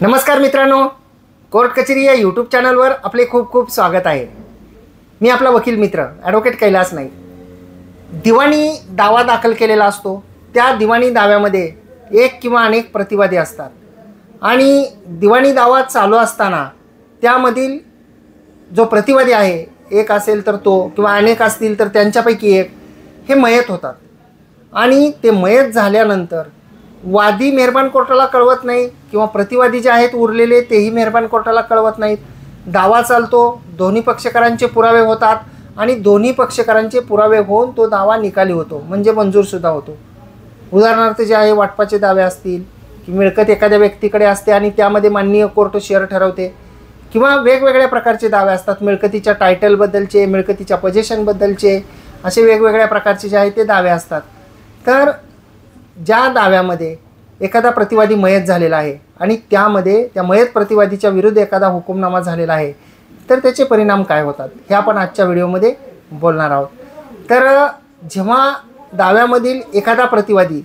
नमस्कार मित्रांनो, कोर्ट कचेरी या यूट्यूब चॅनलवर आपले खूप खूप स्वागत आहे। मी आपला वकील मित्र ॲडव्होकेट कैलास नाईक। दिवाणी दावा दाखल केलेला असतो। त्या दिवाणी दाव्यामध्ये एक किंवा अनेक प्रतिवादी असतात आणि दिवाणी दावा चालू असताना त्यामधील जो प्रतिवादी आहे, एक असेल तर तो किंवा अनेक असतील तर त्यांच्यापैकी एक हे मयत होतात आणि ते मयत झाल्यानंतर वादी मेहरबान कोर्टाला कळवत नाही किंवा प्रतिवादी जे आहेत उरलेले तेही मेहरबान कोर्टाला कळवत नाहीत। दावा चालतो, दोन्ही पक्षकारांचे पुरावे होतात आणि दोन्ही पक्षकारांचे पुरावे होऊन तो दावा निकाली होतो, म्हणजे मंजूरसुद्धा होतो। उदाहरणार्थ जे आहे वाटपाचे दावे असतील की मिळकत एखाद्या व्यक्तीकडे असते आणि त्यामध्ये माननीय कोर्ट शेअर ठरवते, किंवा वेगवेगळ्या प्रकारचे दावे असतात, मिळकतीच्या टायटलबद्दलचे, मिळकतीच्या पोझिशनबद्दलचे, असे वेगवेगळ्या प्रकारचे जे आहे ते दावे असतात। तर ज्या दाव्यामध्ये एखादा प्रतिवादी मयत झालेला आहे आणि त्यामध्ये त्या मयत प्रतिवादीच्या विरुद्ध एखादा हुकुमनामा झालेला आहे, तर त्याचे परिणाम काय होतात हे आपण आजच्या व्हिडिओमध्ये बोलणार आहोत। तर जेव्हा दाव्यामधील एखादा प्रतिवादी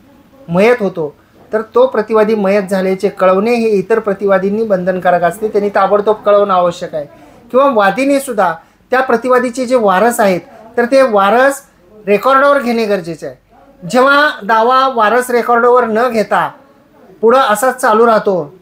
मयत होतो तर तो प्रतिवादी मयत झाल्याचे कळवणे हे इतर प्रतिवादींनी बंधनकारक असते, त्यांनी ताबडतोब कळवणं आवश्यक आहे। किंवा वादीने सुद्धा त्या प्रतिवादीचे जे वारस आहेत तर ते वारस रेकॉर्डवर घेणे गरजेचे आहे। जेव्हा दावा वारस रेकॉर्डवर न घेता पुढं असाच चालू राहतो,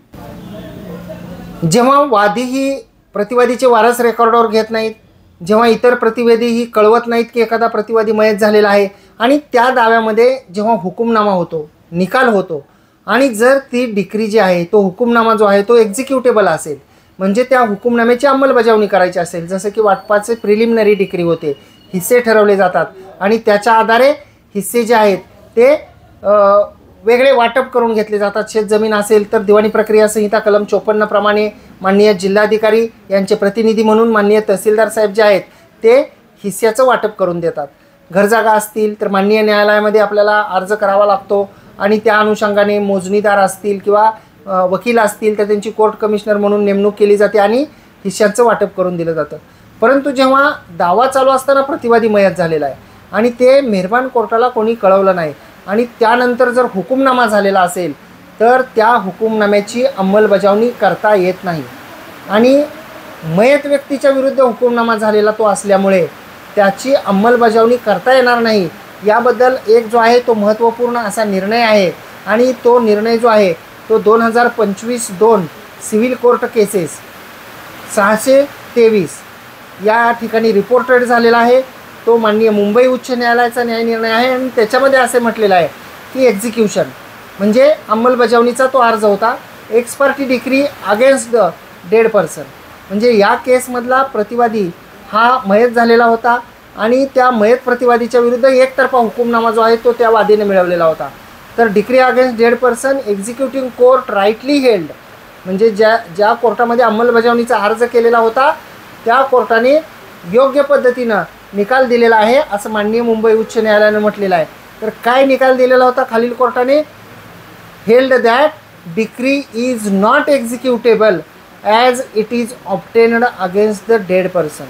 जेव्हा वादीही प्रतिवादीचे वारस रेकॉर्डवर घेत नाहीत, जेव्हा इतर प्रतिवादीही कळवत नाहीत की एखादा प्रतिवादी मयत झालेला आहे, आणि त्या दाव्यामध्ये जेव्हा हुकुमनामा होतो, निकाल होतो, आणि जर ती डिक्री जी आहे, तो हुकुमनामा जो आहे तो एक्झिक्युटेबल असेल, म्हणजे त्या हुकुमनाम्याची अंमलबजावणी करायची असेल, जसं की वाटपाचे प्रिलिमिनरी डिक्री होते, हिस्से ठरवले जातात आणि त्याच्या आधारे हिस्से जे आहेत ते वेगळे वाटप करून घेतले जातात। शेतजमीन असेल तर दिवाणी प्रक्रिया संहिता कलम 54 प्रमाणे माननीय जिल्हाधिकारी यांचे प्रतिनिधी म्हणून माननीय तहसीलदार साहेब जे आहेत ते हिस्स्याचं वाटप करून देतात। घरजागा असतील तर माननीय न्यायालयामध्ये आपल्याला अर्ज करावा लागतो आणि त्या अनुषंगाने मोजणीदार असतील किंवा वकील असतील तर त्यांची कोर्ट कमिशनर म्हणून नेमणूक केली जाते आणि हिस्स्याचं वाटप करून दिलं जातं। परंतु जेव्हा दावा चालू असताना प्रतिवादी मयत झालेला आहे आणि ते मेहरबान कोर्टाला कोणी कळवलं नाही आणि त्यानंतर जर हुकुमनामा झालेला असेल तर त्या हुकुमनाम्याची अंमलबजावणी करता येत नाही, आणि मयत व्यक्तीच्या विरुद्ध हुकुमनामा झालेला तो असल्यामुळे त्याची अंमलबजावणी करता येणार नाही। याबद्दल एक जो आहे तो महत्त्वपूर्ण असा निर्णय आहे, आणि तो निर्णय जो आहे तो 2025-2 सिव्हिल कोर्ट केसेस 623 या ठिकाणी रिपोर्टेड झालेला आहे। तो माननीय मुंबई उच्च न्यायालयाचा न्यायनिर्णय आहे आणि त्याच्यामध्ये असे म्हटलेलं आहे की एक्झिक्युशन म्हणजे अंमलबजावणीचा तो अर्ज होता, x party decree against the dead person, म्हणजे या केसमधला प्रतिवादी हा मयत झालेला होता आणि त्या मयत प्रतिवादीच्या विरुद्ध एकतर्फा हुकुमनामा जो आहे तो त्या वादीने मिळवलेला होता। तर decree against dead person executing court rightly held, म्हणजे ज्या कोर्टामध्ये अंमलबजावणीचा अर्ज केलेला होता त्या कोर्टाने योग्य पद्धतीनं निकाल दिलेला आहे असं माननीय मुंबई उच्च न्यायालयाने म्हटलेलं आहे। तर काय निकाल दिलेला होता खालील कोर्टाने? Held that decree is not executable as it is obtained against the dead person.